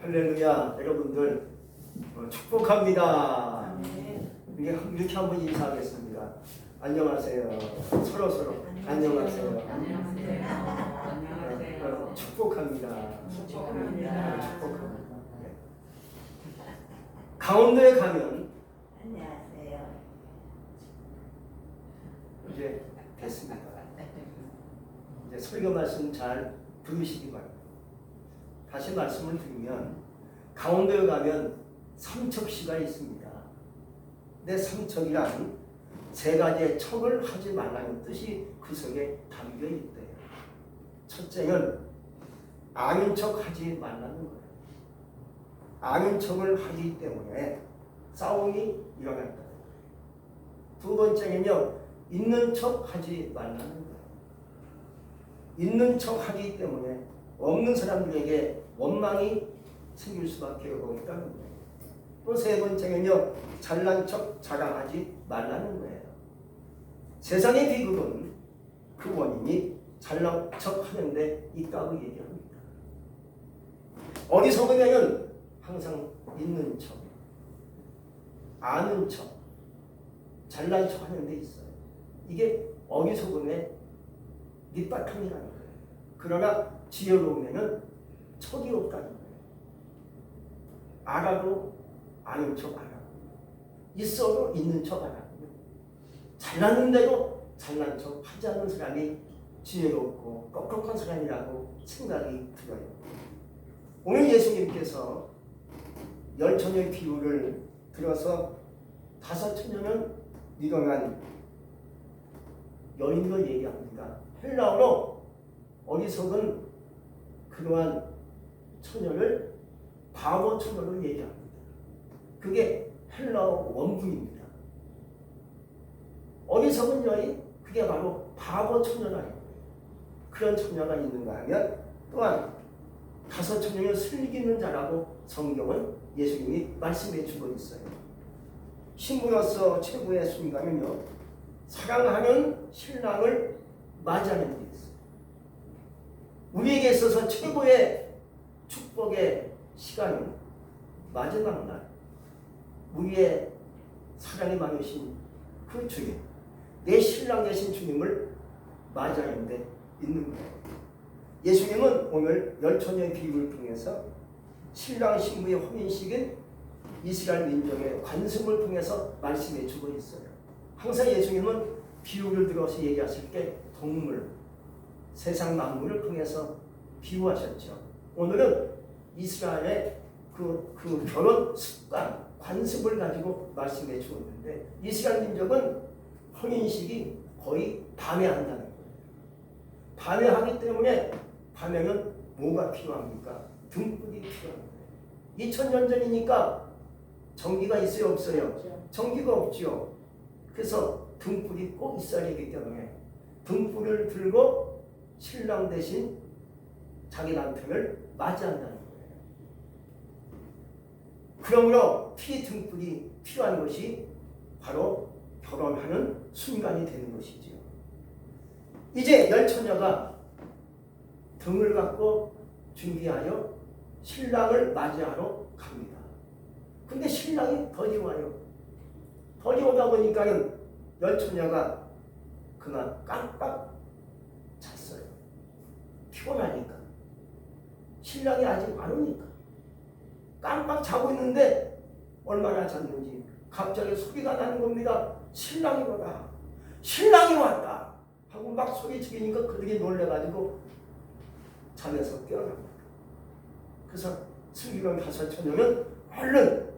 할렐루야. 여러분들 축복합니다. 아멘. 이렇게 한번 인사하겠습니다. 안녕하세요. 서로 안녕하세요. 안녕하세요. 축복합니다. 축복합니다. 축복합니다. 네. 강원도에 가면 안녕하세요. 이제 됐습니다. 이제 설교 말씀 잘 들으시기 바랍니다. 다시 말씀을 드리면 강원도에 가면 삼척시가 있습니다. 근데 삼척이란 세 가지의 척을 하지 말라는 뜻이 그 속에 담겨 있대요. 첫째는 아는 척 하지 말라는 거예요. 아는 척을 하기 때문에 싸움이 일어난다. 두 번째는요, 있는 척 하지 말라는 거예요. 있는 척 하기 때문에 없는 사람들에게 원망이 생길 수밖에 없다는 거예요. 또 세 번째는요, 잘난 척 자랑하지 말라는 거예요. 세상의 비극은 그 원인이 잘난 척 하는데 있다고 얘기합니다. 어리석으면 항상 있는 척, 아는 척, 잘난 척 하는 데 있어요. 이게 어리석음의 밑바탕이라는 거예요. 그러나 지혜로우면 척이 없다는 거예요. 알아도 아는 척 안 하고, 있어도 있는 척 안 하고, 잘났는데도 잘난 척 하지 않는 사람이 지혜롭고 똑똑한 사람이라고 생각이 들어요. 오늘 예수님께서 열 처녀의 비유를 들어서 다섯 처녀는 미련한 여인을 얘기합니다. 헬라어로 어리석은 그러한 처녀를 바보 처녀로 얘기합니다. 그게 헬라어 원문입니다. 어리석은 여인, 그게 바로 바보 처녀라는 거예요. 그런 처녀가 있는가 하면 또한 다섯 처녀는 슬기는 자라고 성경은 예수님이 말씀해 주고 있어요. 신부로서 최고의 순간은요, 사랑하는 신랑을 맞이하는 데 있어요. 우리에게 있어서 최고의 축복의 시간은 마지막 날, 우리의 사랑이 많으신 그 주님, 내 신랑 되신 주님을 맞이하는 데 있는 거예요. 예수님은 오늘 열 처녀의 비유를 통해서 신랑 신부의 혼인식인 이스라엘 민족의 관습을 통해서 말씀해 주고 있어요. 항상 예수님은 비유를 들어서 얘기하실 때 동물, 세상 만물을 통해서 비유하셨죠. 오늘은 이스라엘의 그 결혼 습관, 관습을 가지고 말씀해 주었는데, 이스라엘 민족은 혼인식이 거의 밤에 한다는 거예요. 밤에 하기 때문에 밤에는 뭐가 필요합니까? 등불이 필요한 거예요. 2000년 전이니까 전기가 있어요, 없어요? 전기가 없죠. 그래서 등불이 꼭 있어야 되기 때문에 등불을 들고 신랑 대신 자기 남편을 맞이한다는 거예요. 그러므로 피 등불이 필요한 것이 바로 결혼하는 순간이 되는 것이지요. 이제 열 처녀가 등을 갖고 준비하여 신랑을 맞이하러 갑니다. 근데 신랑이 더디 와요. 더디 오다 보니까는 열 처녀가 그만 깜빡 잤어요. 피곤하니까. 신랑이 아직 안 오니까. 깜빡 자고 있는데 얼마나 잤는지 갑자기 소리가 나는 겁니다. 신랑이 왔다. 신랑이 왔다. 하고 막 소리 지르니까 그들이 놀래가지고 잠에서 깨어납니다. 그래서 슬기로운 다섯 처녀는 얼른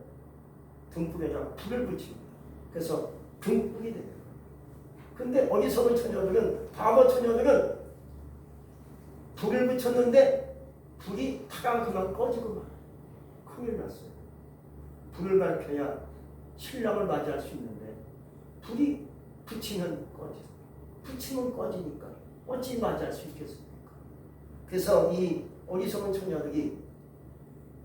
등불에다 불을 붙입니다. 그래서 등불이 됩니다. 근데 어리석은 처녀들은, 바보 처녀들은 불을 붙였는데 불이 타강 그만 꺼지고 말. 큰일 났어요. 불을 밝혀야 신랑을 맞이할 수 있는데 불이 붙이면 꺼지고, 붙이면 꺼지니까 어찌 맞이할 수 있겠습니까? 그래서 이 어리석은 처녀들이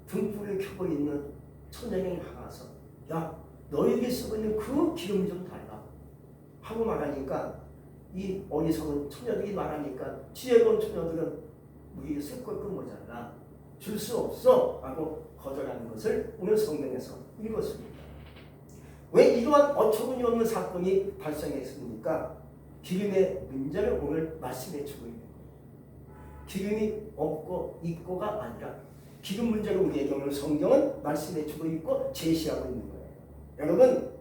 등불을 켜고 있는 처녀에게 나가서, 야, 너에게 쓰고 있는 그 기름 좀 달라 하고 말하니까, 이 어리석은 처녀들이 말하니까 지혜로운 처녀들은 우리 쓸 것도 모자라, 줄 수 없어 라고 거절하는 것을 오늘 성경에서 읽었습니다. 왜 이러한 어처구니 없는 사건이 발생했습니까? 기름의 문제를 오늘 말씀해 주고 있는 거예요. 기름이 없고 있고가 아니라 기름 문제를 우리에게 오늘 성경은 말씀해 주고 있고 제시하고 있는 거예요. 여러분,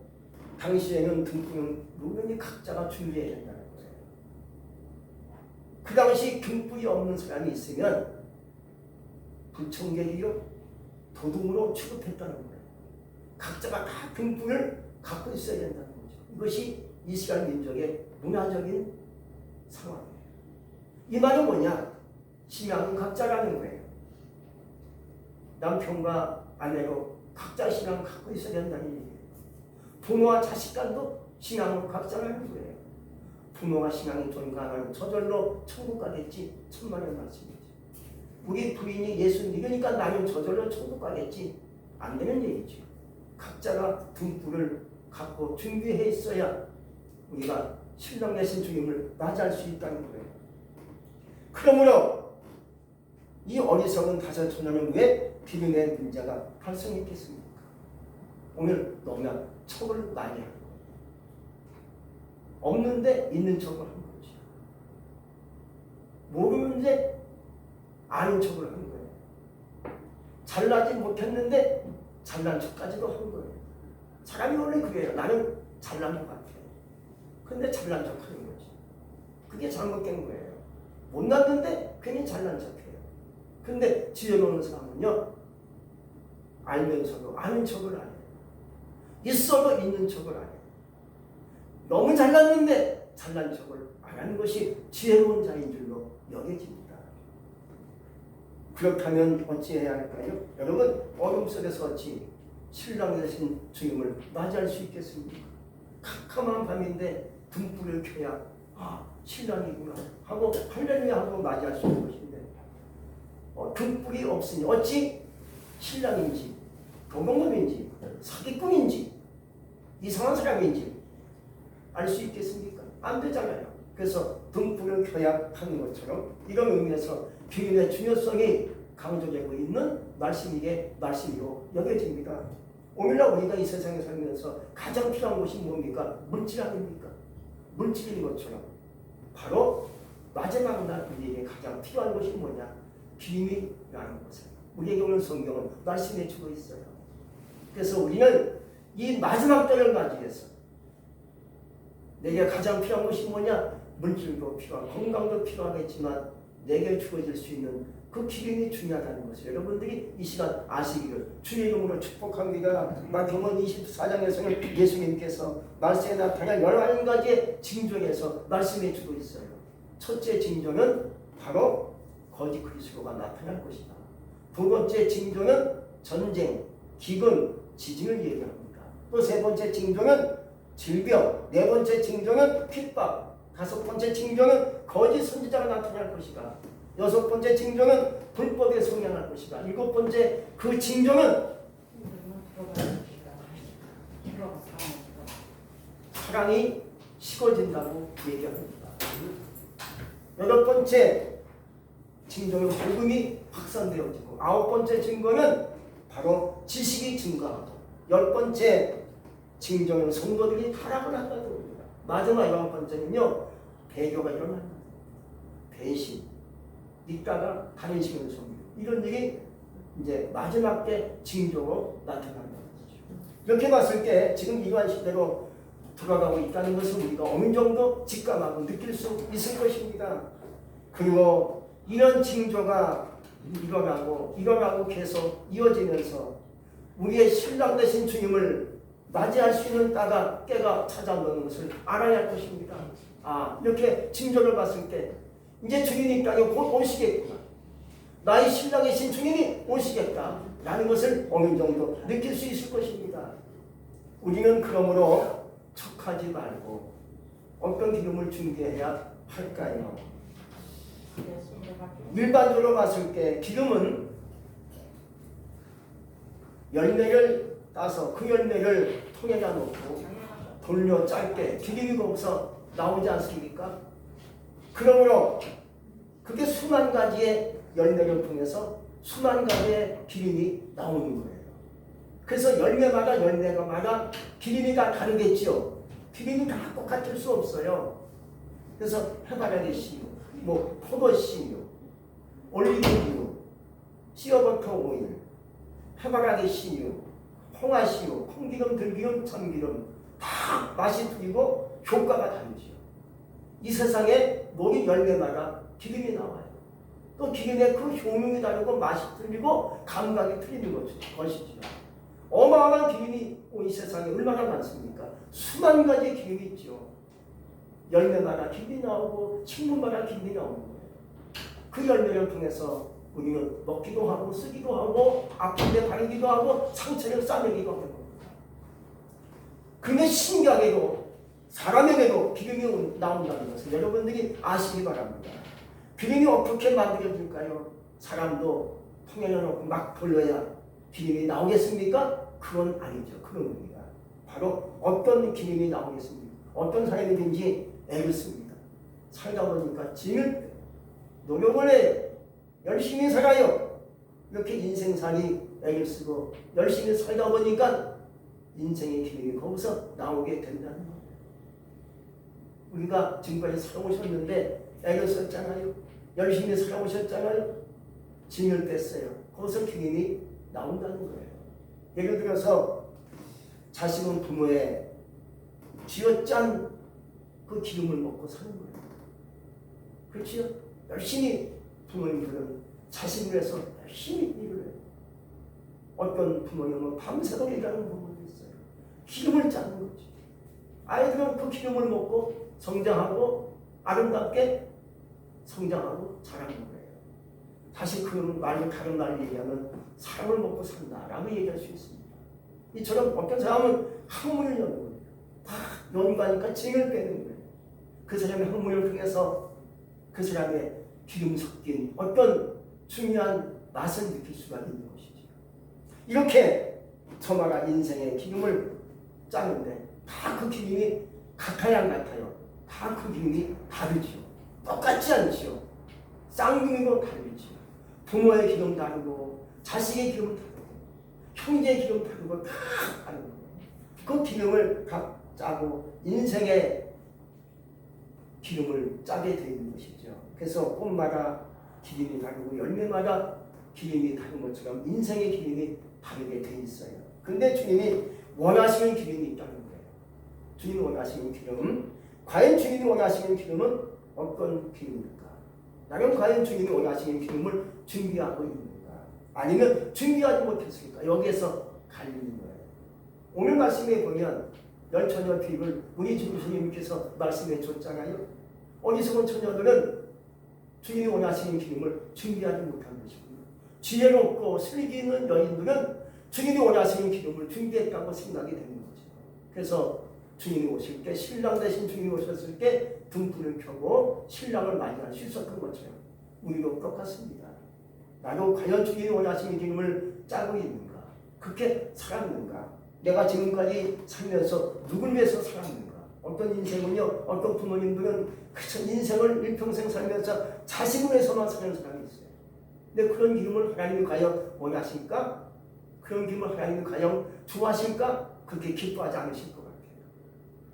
당시에는 등불은 누구든지 각자가 준비해야 된다는 거예요. 그 당시 등불이 없는 사람이 있으면 불청객이요 도둑으로 취급했다는 거예요. 각자가 다 등불을 갖고 있어야 된다는 거죠. 이것이 이스라엘 민족의 문화적인 상황이에요. 이 말은 뭐냐? 신앙은 각자라는 거예요. 남편과 아내로 각자 신앙을 갖고 있어야 된다는 얘기예요. 부모와 자식 간도 신앙은 각자라는 거예요. 부모가 신앙이 존경하면 저절로 천국 가겠지. 천만의 말씀이죠. 우리 부인이 예수 믿으니까 나는 저절로 천국 가겠지. 안 되는 얘기죠. 각자가 등불을 갖고 준비해 있어야 우리가 신랑 되신 주님을 맞이할 수 있다는 거예요. 그러므로 이 어리석은 다섯 처녀는 왜 기름의 문제가 발생했겠습니까? 오늘 너무나 척을 많이 하는 거예요. 없는데 있는 척을 하는 거죠. 모르는데 아는 척을 하는 거예요. 잘나지 못했는데 잘난 척까지도 하는 거예요. 사람이 원래 그래요. 나는 잘난 것 같아. 근데 잘난 척 하는 거지. 그게 잘못된 거예요. 못났는데 괜히 잘난 척해요. 근데 지혜로운 사람은요, 알면서도 아는 척을 안 해요. 있어도 있는 척을 안 해요. 너무 잘났는데 잘난 척을 안 하는 것이 지혜로운 자인 줄로 여겨집니다. 그렇다면 어찌해야 할까요? 여러분, 어둠 속에서 어찌 신랑 되신 주님을 맞이할 수 있겠습니까? 캄캄한 밤인데 등불을 켜야 신랑이구나 하고 할렐루야 하고 맞이할 수 있는 것인데 등불이 없으니 어찌 신랑인지 도둑놈인지 사기꾼인지 이상한 사람인지 알 수 있겠습니까? 안 되잖아요. 그래서 등불을 켜야 하는 것처럼 이런 의미에서 기름의 중요성이 강조되고 있는 말씀이로 여겨집니다. 오늘날 우리가 이 세상에 살면서 가장 필요한 것이 뭡니까? 물질 아닙니까? 물질인 것처럼 바로 마지막 날 우리에게 가장 필요한 것이 뭐냐? 기름이라는 것을 우리에게 오늘 성경은 말씀해 주고 있어요. 그래서 우리는 이 마지막 때를 맞이해서 내게 가장 필요한 것이 뭐냐? 물질도 필요하고 건강도 필요하겠지만 내게 주어질 수 있는 그 기름이 중요하다는 것을 여러분들이 이 시간 아시기를 주의 이름으로 축복합니다. 마태복음 24장에서는 예수님께서 말세에 나타날 11가지의 징조에서 말씀해 주고 있어요. 첫째 징조는 바로 거짓 그리스도가 나타날 것이다. 두 번째 징조는 전쟁, 기근, 지진을 얘기합니다. 또 세 번째 징조는 질병, 네 번째 징조는 핍박, 다섯 번째 징조는 거짓 선지자가 나타날 것이다. 여섯 번째 징조는 불법에 성행할 것이다. 일곱 번째 그 징조는 사랑이 식어진다고 얘기합니다. 여덟 번째 징조는 복음이 확산되어지고 아홉 번째 징조는 바로 지식이 증가하고 열 번째 징조는 성도들이 타락을 한다고 합니다. 마지막 11번째는요 배교가 일어난다. 배신, 믿다가 다른 식으로 섬기고 이런 일이 이제 마지막 때 징조로 나타난다는 거죠. 이렇게 봤을 때 지금 이러한 시대로 돌아가고 있다는 것을 우리가 어느 정도 직감하고 느낄 수 있을 것입니다. 그리고 이런 징조가 일어나고 계속 이어지면서 우리의 신랑 되신 주님을 맞이할 수 있는 때가 찾아오는 것을 알아야 할 것입니다. 이렇게 징조를 봤을 때 이제 주님이 땅에 곧 오시겠구나. 나의 신랑이신 주님이 오시겠다라는 것을 어느 정도 느낄 수 있을 것입니다. 우리는 그러므로 척하지 말고 어떤 기름을 준비해야 할까요? 일반적으로 봤을 때 기름은 열매를 따서 그 열매를 통에다 놓고 돌려 짧게 기름이 거기서 나오지 않습니까? 그러므로 그게 수만 가지의 열매를 통해서 수만 가지의 기름이 나오는 거예요. 그래서 열매마다 기름이 다 다르겠죠. 기름이 다 똑같을 수 없어요. 그래서 해바라기 씨유, 포도 씨유, 올리브유, 씨어버터 오일, 해바라기 씨유, 홍화 씨유, 콩기름, 들기름, 참기름 다 맛이 틀리고 효과가 다르죠. 이 세상에 모든 열매마다 기름이 나와요. 또 기름의 그 효능이 다르고 맛이 틀리고 감각이 틀리는 것이죠. 어마어마한 기름이 이 세상에 얼마나 많습니까? 수만 가지의 기름이 있죠. 열매마다 기름이 나오고 식물마다 기름이 나오는 거예요. 그 열매를 통해서 우리는 먹기도 하고 쓰기도 하고 아픈 데 바르기도 하고 상처를 싸매기도 하는 겁니다. 그런데 신기하게도 사람에게도 기름이 나온다는 것을 여러분들이 아시기 바랍니다. 기름이 어떻게 만들어질까요? 사람도 통에는 없고 막 돌려야 기름이 나오겠습니까? 그건 아니죠. 그런 겁니다. 바로 어떤 기름이 나오겠습니까? 어떤 사람이든지 애를 씁니다. 살다 보니까 짐을 노력을 해요. 열심히 살아요. 이렇게 인생살이 애를 쓰고 열심히 살다 보니까 인생의 기름이 거기서 나오게 된다는 거예요. 우리가 지금까지 살아오셨는데 애를 썼잖아요. 열심히 살아오셨잖아요. 짐을 뺐어요. 거기서 기름이 나온다는 거예요. 예를 들어서 자식은 부모의 쥐어짠 그 기름을 먹고 사는 거예요. 그렇지요? 열심히 부모님들은 자식을 위해서 열심히 일을 해요. 어떤 부모님은 밤새도록 일하는 부모도 있어요. 기름을 짜는 거지. 아이들은 그 기름을 먹고 성장하고 아름답게 성장하고 자라는 거예요. 다시 그 말을 다른 말로 얘기하면 사람을 먹고 산다라고 얘기할 수 있습니다. 이처럼 어떤 사람은 학문을 여는 거예요. 다 연구하니까 징을 빼는 거예요. 그 사람의 학문을 통해서 그 사람의 기름 섞인 어떤 중요한 맛을 느낄 수가 있는 것이죠. 이렇게 저마다 인생의 기름을 짜는데 다 그 기름이 같아야 같아요. 다 그 기름이 다르죠. 똑같지 않죠. 쌍둥이도 다르죠. 부모의 기름 다르고 자식의 기름 다르고 형제의 기름 다르고 다 다른 거예요. 그 기름을 각 짜고 인생의 기름을 짜게 되는 것이죠. 그래서 꽃마다 기름이 다르고 열매마다 기름이 다른 것처럼 인생의 기름이 다르게 돼 있어요. 근데 주님이 원하시는 기름이 있다는 거예요. 주님이 원하시는 기름. 과연 주님이 원하시는 기름은 어떤 기름일까? 나는 과연 주님이 원하시는 기름을 준비하고 있는가? 아니면 준비하지 못했을까? 여기에서 갈리는 거예요. 오늘 말씀에 보면 열처녀 비유를 우리 주님께서 말씀해 줬잖아요. 어리석은 처녀들은 주님이 원하시는 기름을 준비하지 못한 것입니다. 지혜롭고 슬기 있는 여인들은 주님이 원하시는 기름을 준비했다고 생각이 되는 거죠. 그래서 주님이 오실 때 신랑 대신 주님이 오셨을 때 등불을 켜고 신랑을 맞이할 수 있었던 것처럼 우리도 똑같습니다. 나도 과연 주님이 원하시는 기름을 짜고 있는가? 그렇게 살았는가? 내가 지금까지 살면서 누굴 위해서 살았는가? 어떤 인생은요, 어떤 부모님들은 그저 인생을 일평생 살면서 자식을 위해서만 사는 사람이 있어요. 근데 그런 기름을 하나님이 과연 원하실까? 그런 기름을 하나님이 과연 좋아하실까? 그렇게 기뻐하지 않으실 것 같아요.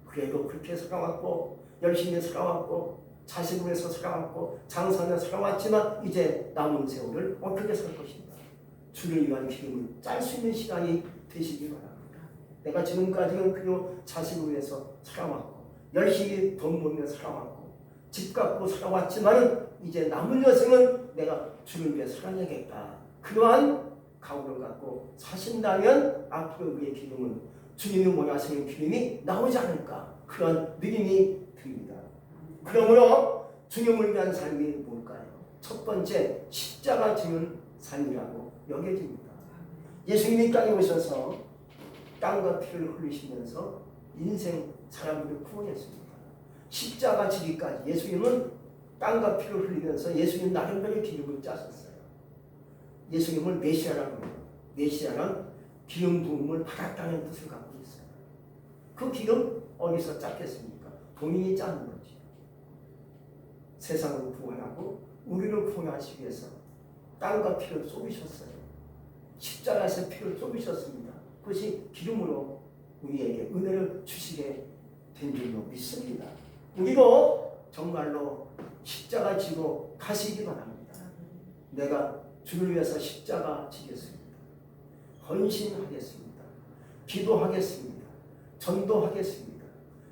그래도 그렇게 살아왔고 열심히 살아왔고 자식을 위해서 살아왔고 장사하며 살아왔지만 이제 남은 세월을 어떻게 살 것인가? 주를 위한 기름을 짤 수 있는 시간이 되시기 바랍니다. 내가 지금까지는 그리고 자식을 위해서 살아왔고 열심히 돈 벌며 살아왔고 집 갖고 살아왔지만 이제 남은 여생은 내가 주를 위해 살아야겠다. 그러한 각오를 갖고 사신다면 앞으로 우리의 기름은 주님이 원하시는 기름이 나오지 않을까? 그런 믿음이 듭니다. 그러므로 주님을 위한 삶이 뭘까요? 첫 번째 십자가 지는 삶이라고 여겨집니다. 예수님이 땅에 오셔서 땀과 피를 흘리시면서 인생 사람들을 구원했습니다. 십자가 지기까지 예수님은 땀과 피를 흘리면서 예수님 나름대로 기름을 짜셨어요. 예수님을 메시아라고 해요. 메시아는 기름 부음을 받았다는 뜻을 갖고 있어요. 그 기름 어디서 짰겠습니까? 본인이 짜는 거지. 세상을 구원하고 우리를 구원하시기 위해서 땀과 피를 쏟으셨어요. 십자가에서 피를 쏟으셨습니다. 그것이 기름으로 우리에게 은혜를 주시게 된 줄로 믿습니다. 우리도 정말로 십자가 지고 가시기 바랍니다. 내가 주를 위해서 십자가 지겠습니다. 헌신하겠습니다. 기도하겠습니다. 전도하겠습니다.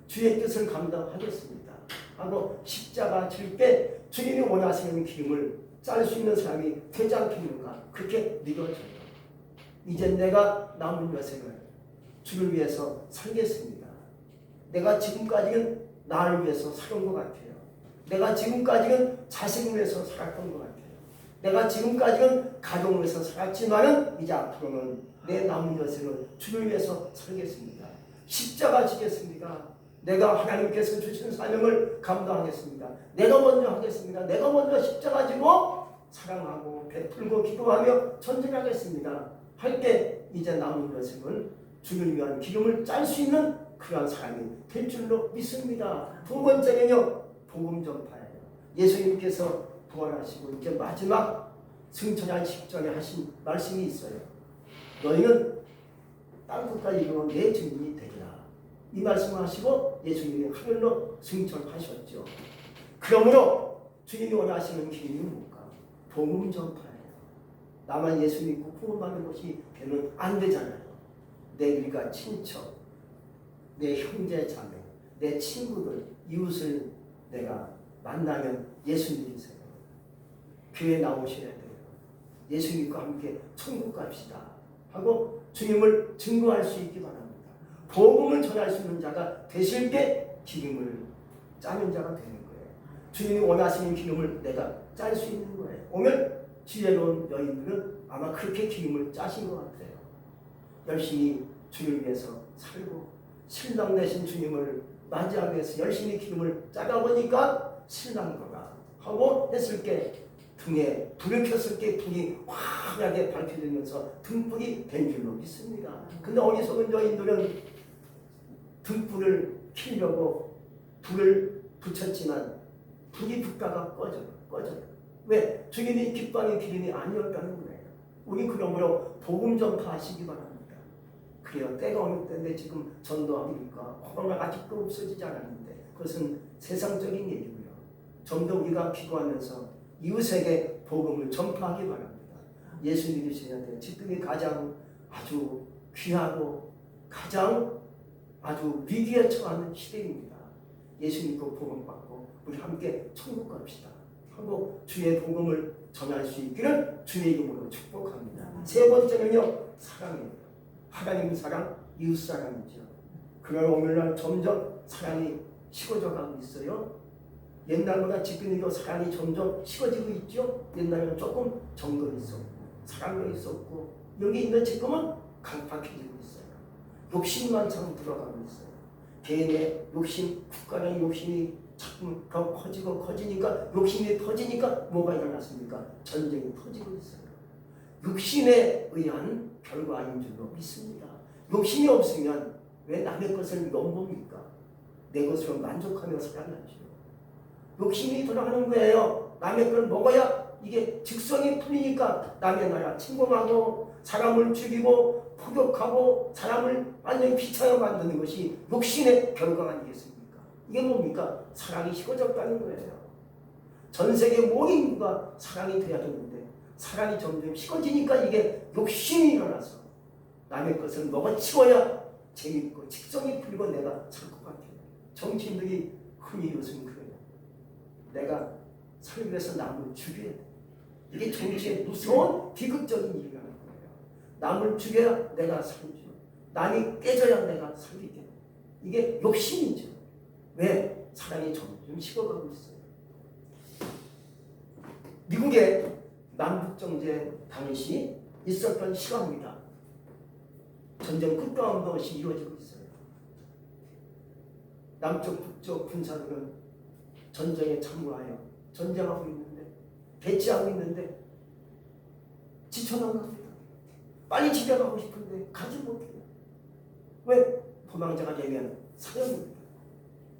주의 뜻을 감당하겠습니다. 하고 십자가 질 때 주님이 원하시는 기름을 짤 수 있는 사람이 되지 않겠는가 그렇게 믿어져요. 이제 내가 남은 여생을 주를 위해서 살겠습니다. 내가 지금까지는 나를 위해서 살은 것 같아요. 내가 지금까지는 자식을 위해서 살았던 것 같아요. 내가 지금까지는 가정을 위해서 살았지만은 이제 앞으로는 내 남은 여생을 주를 위해서 살겠습니다. 십자가 지겠습니다. 내가 하나님께서 주신 사명을 감당하겠습니다. 내가 먼저 하겠습니다. 내가 먼저 십자가 지고 사랑하고 베풀고 기도하며 전진하겠습니다. 할 때 이제 남은 여생을 주를 위한 기름을 짤 수 있는 그러한 사람이 될 줄로 믿습니다. 두 번째는요, 복음 전파예요. 예수님께서 부활하시고 이제 마지막 승천한 직전에 하신 말씀이 있어요. 너희는 땅 끝까지 이르러 내 증인이 되리라. 이 말씀을 하시고 예수님이 하늘로 승천하셨죠. 그러므로 주님이 원하시는 길이 뭘까? 복음 전파예요. 나만 예수 믿고 구원받는 것이 되면 안 되잖아요. 내 일가 친척, 내 형제 자매, 내 친구들, 이웃을 내가 만나면 예수 믿으세요. 교회 나오셔야 돼요. 예수 믿고 함께 천국 갑시다 하고 주님을 증거할 수 있기 바랍니다. 복음을 전할 수 있는 자가 되실 때 기름을 짜는 자가 되는 거예요. 주님이 원하시는 기름을 내가 짤 수 있는 거예요. 오늘 지혜로운 여인들은 아마 그렇게 기름을 짜신 것 같아요. 열심히 주를 위해서 살고 신랑 되신 주님을 맞이하기 위해서 열심히 기름을 짜다 보니까 신랑과가 하고 했을 때 등에 불을 켰을 때 불이 환하게 밝혀지면서 등불이 된 줄로 믿습니다. 근데 어리석은 여인들은 등불을 켜려고 불을 붙였지만 불이 붙다가 꺼져요. 왜? 주님이 기뻐하는 기름이 아니었다는 거예요. 우리 그러므로 복음 전파하시기 바랍니다. 그래요. 때가 어느 때인데 지금 전도합니까? 코로나가 아직도 없어지지 않았는데 그것은 세상적인 얘기고요. 좀 더 우리가 기도하면서 이웃에게 복음을 전파하기 바랍니다. 예수 믿으셔야 돼요. 지금이 가장 아주 귀하고 가장 아주 위기에 처하는 시대입니다. 예수 믿고 복음 받고 우리 함께 천국 갑시다 하고 주의 복음을 전할 수 있기를 주의 이름으로 축복합니다. 세 번째는요, 사랑이에요. 하나님 사랑, 이웃 사랑이죠. 그러나 오늘날 점점 사랑이 식어져 가고 있어요. 옛날보다 지금도 사랑이 점점 식어지고 있죠. 옛날에는 조금 정도 있었고 사랑도 있었고 여기 있는 지금은 강팍해지고 있어요. 욕심만 참 들어가고 있어요. 개인의 욕심, 국가의 욕심이 자꾸 더 커지니까 욕심이 터지니까 뭐가 일어났습니까? 전쟁이 터지고 있어요. 욕심에 의한 결과인 줄로 믿습니다. 욕심이 없으면 왜 남의 것을 넘봅니까? 내 것으로 만족하며 살아야죠. 욕심이 들어가는 거예요. 남의 걸 먹어야 이게 직성이 풀리니까 남의 나라 침공하고 사람을 죽이고 폭력하고 사람을 완전히 비참하게 만드는 것이 욕심의 결과가 아니겠습니까? 이게 뭡니까? 사랑이 식어졌다는 거예요. 전 세계 모든 인구가 사랑이 돼야 되는데 사랑이 점점 식어지니까 이게 욕심이 일어나서 남의 것을 먹어치워야 재밌고 직성이 풀리고 내가 살 것 같아요. 정치인들이 흔히 요즘 그래요. 내가 살기 위해서 남을 죽여야 돼. 이게 정치의 무서운 비극적인 일이라는 거예요. 남을 죽여야 내가 살죠. 남이 깨져야 내가 살게 돼. 이게 욕심이죠. 왜? 사랑이 점점 식어가고 있어요. 미국의 남북정제 당시 있었던 시간입니다. 전쟁 끝도 없이 이루어지고 있어요. 남쪽 북쪽 군사들은 전쟁에 참가하여 전쟁하고 있는데 배치하고 있는데 지쳐나갑니다. 빨리 집에 가고 싶은데 가지 못해요. 왜? 도망자가 되면 사형입니다.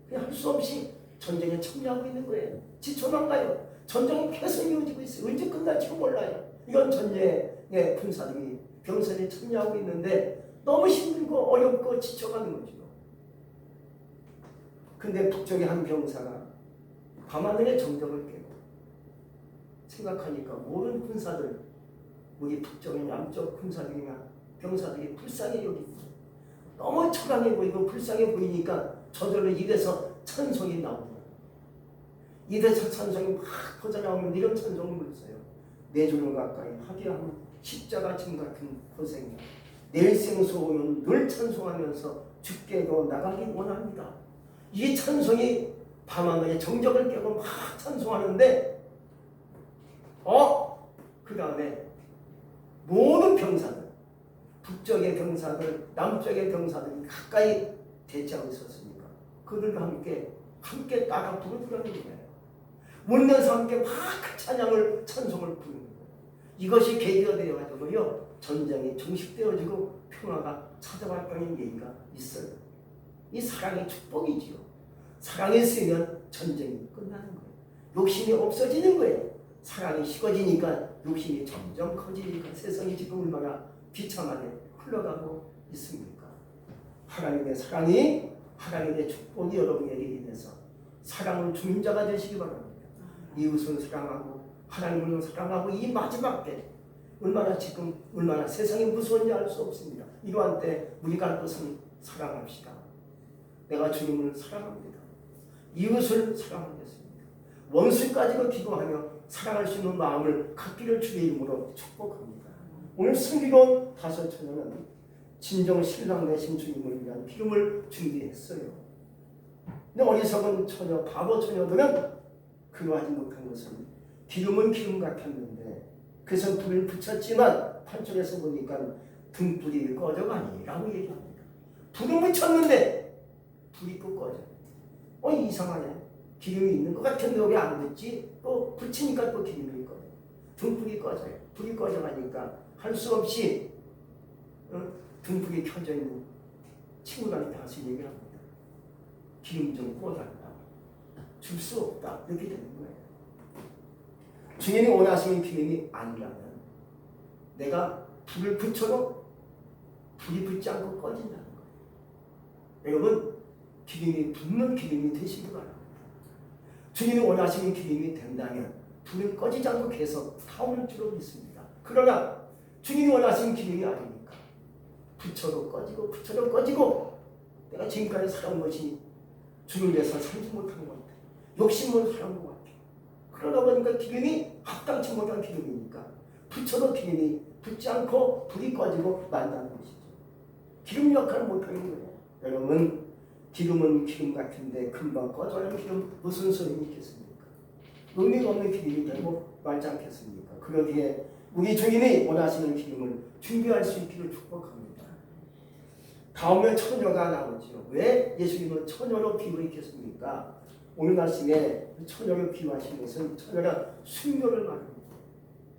그냥 할 수 없이 전쟁에 참여하고 있는 거예요. 지쳐나가요. 전쟁이 계속 이어지고 있어요. 언제 끝날지도 몰라요. 이런 전쟁의 군사들이 병선에 참여하고 있는데 너무 힘들고 어렵고 지쳐가는 거죠. 근데 북쪽의 한 병사가 밤하늘의 정적을 깨고 생각하니까 모든 군사들, 우리 북쪽의 남쪽 군사들이나 병사들이 불쌍해 여기고 너무 처량해 보이고 불쌍해 보이니까 저절로 입에서 찬송이 나옵니다. 입에서 찬송이 막 터져 나오면 이런 찬송을 불러요. 내 주를 가까이 하게 하면 십자가 진 같은 고생이야. 내 일생소 오면 늘 찬송하면서 주께로 나가기 원합니다. 이 찬송이 밤하늘의 정적을 깨고 막 찬송하는데 그 다음에 모든 병사들, 북쪽의 병사들, 남쪽의 병사들이 가까이 대치하고 있었으니까 그들과 함께 따라 부르더라는 거예요. 울면서 함께 막 찬양을, 찬송을 부르는 거예요. 이것이 계기가 되어가지고요, 전쟁이 종식되어지고 평화가 찾아왔다는 얘기가 있어요. 이 사랑의 축복이지요. 사랑이 있으면 전쟁이 끝나는 거예요. 욕심이 없어지는 거예요. 사랑이 식어지니까 욕심이 점점 커지니까 세상이 지금 얼마나 비참하게 흘러가고 있습니까? 하나님의 사랑이, 하나님의 축복이 여러분에게 인해서 사랑을 주는 자가 되시기 바랍니다. 이웃을 사랑하고 하나님을 사랑하고 이 마지막 때 얼마나 세상이 무서운지 알 수 없습니다. 이러한 때 우리가 할 것은 사랑합시다. 내가 주님을 사랑합니다. 이웃을 사랑하겠습니다. 원수까지도 기도하며 사랑할 수 있는 마음을 갖기를 주의 이름으로 축복합니다. 오늘 승리로운 다섯 처녀는 진정 신랑 되신 주님을 위한 기름을 준비했어요. 근데 어리석은 처녀, 바보 처녀들은 그러하지 못한 것은 기름은 기름 같았는데 그래서 불을 붙였지만 8절에서 보니까 등불이 꺼져가니라고 얘기합니다. 불을 붙였는데 불이 또 꺼져. 이상하네. 기름이 있는 것 같은데 왜 안 됐지? 또 붙이니까 또 기름이 꺼져. 등불이 꺼져요. 불이 꺼져가니까 할 수 없이 등불이 켜져 있는 친구들한테 다시 얘기합니다. 기름 좀 꺼달라. 줄 수 없다. 이렇게 되는 거예요. 주님이 원하시는 기름이 아니라면 내가 불을 붙여도 불이 붙지 않고 꺼진다는 거예요. 여러분, 기름이 붙는 기름이 되시기 바랍니다. 주님이 원하시는 기름이 된다면 불은 꺼지지 않고 계속 타오를 줄로 믿습니다. 그러나 주님이 원하시는 기름이 아니니까 붙여도 꺼지고 내가 지금까지 살아온 것이 주를 위해서 살지 못한 것 같아요. 욕심으로 살아온 것 같아요. 그러다 보니까 기름이 합당치 못한 기름이니까 붙여도 기름이 붙지 않고 불이 꺼지고 만다는 것이죠. 기름 역할을 못하는 거예요. 여러분, 기름은 기름 같은데 금방 꺼져가는 기름 무슨 소용이 있겠습니까? 의미가 없는 기름이 되고 말지 않겠습니까? 그러기에 우리 주님이 원하시는 기름을 준비할 수 있기를 축복합니다. 다음에 처녀가 나오죠. 왜 예수님은 처녀로 비유했겠습니까? 오늘 말씀에 처녀를 비유하신 것은 처녀가 순교를 말합니다.